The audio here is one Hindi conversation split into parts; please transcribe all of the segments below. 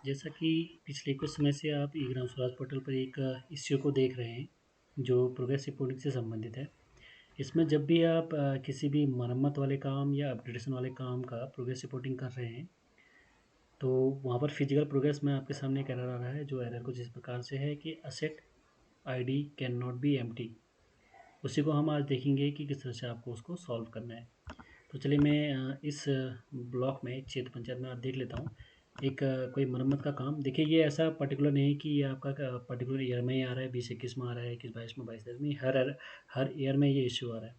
जैसा कि पिछले कुछ समय से आप ई ग्राम स्वराज पोर्टल पर एक इश्यू को देख रहे हैं, जो प्रोग्रेस रिपोर्टिंग से संबंधित है। इसमें जब भी आप किसी भी मरम्मत वाले काम या अपग्रेडेशन वाले काम का प्रोग्रेस रिपोर्टिंग कर रहे हैं, तो वहाँ पर फिजिकल प्रोग्रेस में आपके सामने एक एरर आ रहा है, जो एरर कुछ इस प्रकार से है कि asset ID can not be empty. उसी को हम आज देखेंगे कि किस तरह से आपको उसको सॉल्व करना है। तो चलिए मैं इस ब्लॉक में क्षेत्र पंचायत में आप देख लेता हूँ। एक कोई मरम्मत का काम देखिए, ये ऐसा पर्टिकुलर नहीं है कि ये आपका पर्टिकुलर ईयर में ही आ रहा है, 20-21 में आ रहा है, 21-22 में, 22-23 में, हर ईयर में ये इश्यू आ रहा है।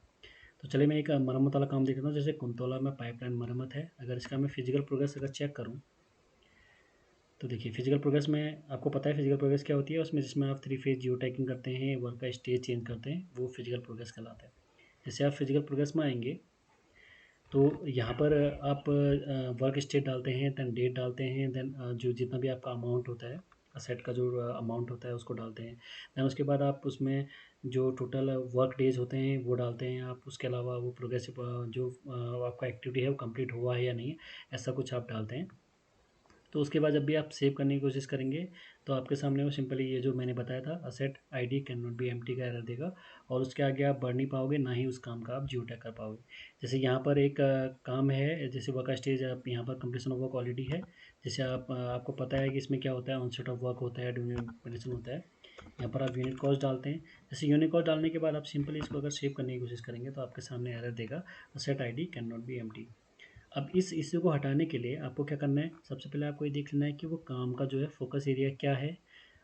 तो चलिए मैं एक मरम्मत वाला काम देख लेता हूँ। जैसे कुंतोला में पाइपलाइन मरम्मत है। अगर इसका मैं फिजिकल प्रोग्रेस अगर चेक करूँ, तो देखिए फिजिकल प्रोग्रेस में आपको पता है फिजिकल प्रोग्रेस क्या होती है। उसमें जिसमें आप 3 फेज जियो टैगिंग करते हैं, वर्क का स्टेज चेंज करते हैं, वो फिजिकल प्रोग्रेस कहलाता है। जैसे आप फिजिकल प्रोग्रेस में आएंगे, तो यहाँ पर आप वर्क स्टेट डालते हैं, देन डेट डालते हैं, देन जो जितना भी आपका अमाउंट होता है, असेट का जो अमाउंट होता है उसको डालते हैं। देन उसके बाद आप उसमें जो टोटल वर्क डेज होते हैं वो डालते हैं आप। उसके अलावा वो प्रोग्रेसिव जो आपका एक्टिविटी है वो कंप्लीट हुआ है या नहीं, ऐसा कुछ आप डालते हैं। तो उसके बाद जब भी आप सेव करने की कोशिश करेंगे, तो आपके सामने वो सिंपली ये जो मैंने बताया था, asset ID can not be empty का एरर देगा, और उसके आगे आप बढ़ नहीं पाओगे, ना ही उस काम का आप जियो टैग कर पाओगे। जैसे यहाँ पर एक काम है, जैसे वर्क स्टेज आप यहाँ पर कंप्लीशन ऑफ वर्क ऑलरेडी है। जैसे आपको पता है कि इसमें क्या होता है, ऑनसेट ऑफ वर्क होता है, ड्यूरेशन होता है। यहाँ पर आप यूनिट कॉस्ट डालते हैं। जैसे यूनिट कॉस्ट डालने के बाद आप सिंपली इसको अगर सेव करने की कोशिश करेंगे, तो आपके सामने एरर देगा, asset ID can not be empty. अब इस इश्यू को हटाने के लिए आपको क्या करना है, सबसे पहले आपको ये देख लेना है कि वो काम का जो है फोकस एरिया क्या है,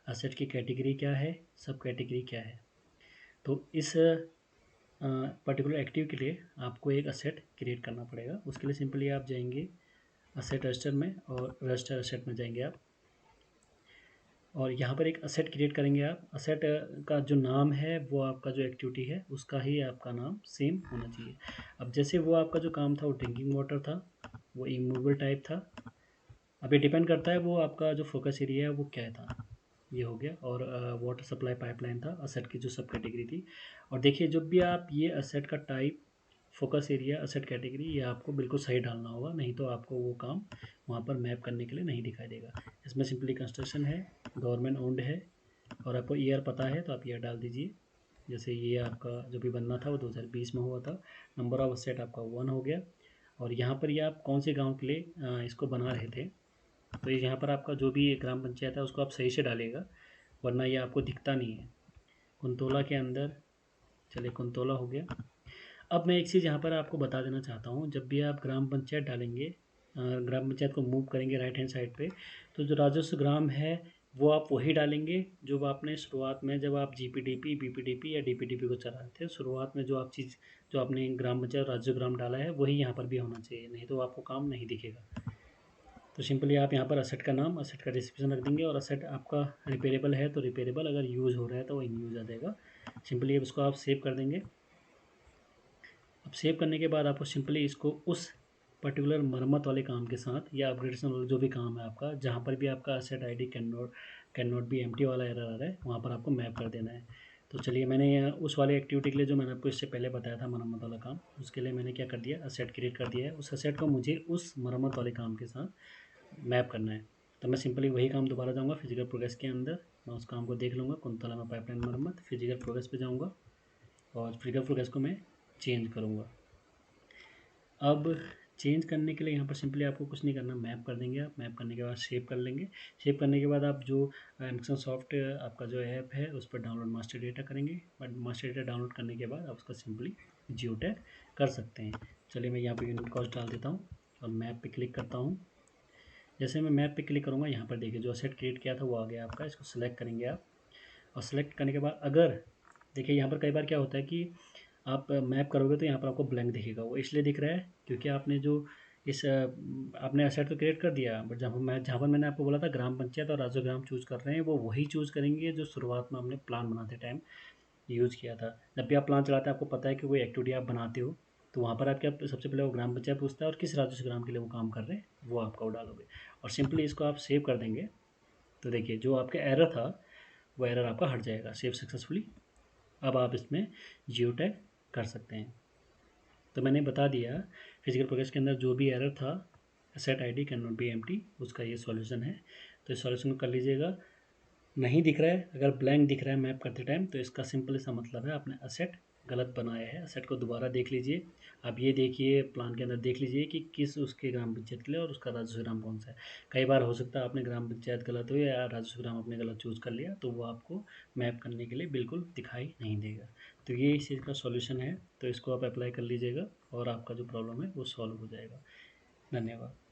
असेट की कैटेगरी क्या है, सब कैटेगरी क्या है। तो इस पर्टिकुलर एक्टिव के लिए आपको एक असेट क्रिएट करना पड़ेगा। उसके लिए सिंपली आप जाएंगे असेट रजिस्टर में, और रजिस्टर असेट में जाएंगे आप, और यहाँ पर एक असेट क्रिएट करेंगे आप। असेट का जो नाम है वो आपका जो एक्टिविटी है उसका ही आपका नाम सेम होना चाहिए। अब जैसे वो आपका जो काम था वो ड्रिंकिंग वाटर था, वो इमूवेबल टाइप था। अब ये डिपेंड करता है वो आपका जो फोकस एरिया है वो क्या था। ये हो गया। और वाटर सप्लाई पाइपलाइन था, असेट की जो सब कैटेगरी थी। और देखिए जब भी आप ये असेट का type, focus area, asset category, ये आपको बिल्कुल सही डालना होगा, नहीं तो आपको वो काम वहाँ पर मैप करने के लिए नहीं दिखाई देगा। इसमें सिंपली कंस्ट्रक्शन है, गवर्नमेंट ओन्ड है, और आपको ईयर पता है तो आप ईयर डाल दीजिए। जैसे ये आपका जो भी बनना था वो 2020 में हुआ था। नंबर ऑफ असेट आपका 1 हो गया। और यहाँ पर ये आप कौन से गांव के लिए इसको बना रहे थे, तो ये यहाँ पर आपका जो भी ग्राम पंचायत है उसको आप सही से डालिएगा, वरना ये आपको दिखता नहीं है। कुंतोला के अंदर, चलिए कुंतोला हो गया। अब मैं एक चीज़ यहाँ पर आपको बता देना चाहता हूँ, जब भी आप ग्राम पंचायत डालेंगे, ग्राम पंचायत को मूव करेंगे राइट हैंड साइड पे, तो जो राजस्व ग्राम है वो आप वही डालेंगे जो आपने शुरुआत में, जब आप जीपीडीपी, बीपीडीपी या डीपीडीपी को चला रहे थे, शुरुआत में जो आप चीज़, जो आपने ग्राम पंचायत राजस्व ग्राम डाला है वही यहाँ पर भी होना चाहिए, नहीं तो आपको काम नहीं दिखेगा। तो सिंपली आप यहाँ पर असेट का नाम, असेट का डिस्क्रिप्शन रख देंगे, और असेट आपका रिपेयरेबल है तो रिपेयरेबल, अगर यूज़ हो रहा है तो वो इन यूज़ आ जाएगा। सिंपली अब इसको आप सेव कर देंगे। अब सेव करने के बाद आपको सिंपली इसको उस पर्टिकुलर मरम्मत वाले काम के साथ, या अपग्रेडेशन वाला जो भी काम है आपका, जहाँ पर भी आपका asset ID can not be empty वाला एरर आ रहा है, वहाँ पर आपको मैप कर देना है। तो चलिए मैंने उस वाले एक्टिविटी के लिए जो मैंने आपको इससे पहले बताया था मरम्मत वाला काम, उसके लिए मैंने क्या कर दिया, असेट क्रिएट कर दिया है। उस असेट को मुझे उस मरम्मत वाले काम के साथ मैप करना है। तो मैं सिंपली वही काम दोबारा जाऊँगा फिजिकल प्रोग्रेस के अंदर, मैं उस काम को देख लूँगा, कुंतला में पाइपलाइन मरम्मत, फिजिकल प्रोग्रेस पे जाऊँगा, और फिजिकल प्रोग्रेस को मैं चेंज करूँगा। अब चेंज करने के लिए यहाँ पर सिंपली आपको कुछ नहीं करना, मैप कर देंगे आप। मैप करने के बाद सेव कर लेंगे। सेव करने के बाद आप जो एमएक्सन सॉफ्ट आपका जो ऐप है उस पर डाउनलोड मास्टर डेटा करेंगे। बट मास्टर डेटा डाउनलोड करने के बाद आप उसका सिंपली जियो टैग कर सकते हैं। चलिए मैं यहाँ पर यूनिट कॉस्ट डाल देता हूँ और मैप पर क्लिक करता हूँ। जैसे मैं मैप पे क्लिक करूँगा, यहाँ पर देखिए जो असेट क्रिएट किया था वो आ गया आपका। इसको सिलेक्ट करेंगे आप, और सेलेक्ट करने के बाद अगर देखिए यहाँ पर कई बार क्या होता है कि आप मैप करोगे तो यहाँ पर आपको ब्लैंक दिखेगा। वो इसलिए दिख रहा है क्योंकि आपने जो इस आपने असेट तो क्रिएट कर दिया, बट जहाँ पर मैंने आपको बोला था ग्राम पंचायत और राज्य ग्राम चूज़ कर रहे हैं, वो वही चूज़ करेंगे जो शुरुआत में हमने प्लान बनाते टाइम यूज़ किया था। जब भी आप प्लान चलाते हैं आपको पता है कि कोई एक्टिविटी आप बनाते हो, तो वहाँ पर आप क्या, सबसे पहले वो ग्राम पंचायत पूछता है और किस राजस्व ग्राम के लिए वो काम कर रहे हैं वो आपका वो डालोगे, और सिंपली इसको आप सेव कर देंगे। तो देखिए जो आपका एरर था वो एरर आपका हट जाएगा, सेव सक्सेसफुली। अब आप इसमें जियो टैग कर सकते हैं। तो मैंने बता दिया फिजिकल प्रोग्रेस के अंदर जो भी एरर था, set ID can not be empty, उसका ये सॉल्यूशन है। तो इस सॉल्यूशन को कर लीजिएगा। नहीं दिख रहा है, अगर ब्लैंक दिख रहा है मैप करते टाइम, तो इसका सिंपल सा मतलब है आपने असेट गलत बनाया है। असेट को दोबारा देख लीजिए। आप ये देखिए प्लान के अंदर देख लीजिए कि किस उसके ग्राम पंचायत के लिए और उसका राजस्व ग्राम कौन सा है। कई बार हो सकता है आपने ग्राम पंचायत गलत हो या राजस्व ग्राम आपने गलत चूज़ कर लिया, तो वो आपको मैप करने के लिए बिल्कुल दिखाई नहीं देगा। तो ये इस चीज़ का सॉल्यूशन है, तो इसको आप अप्लाई कर लीजिएगा और आपका जो प्रॉब्लम है वो सॉल्व हो जाएगा। धन्यवाद।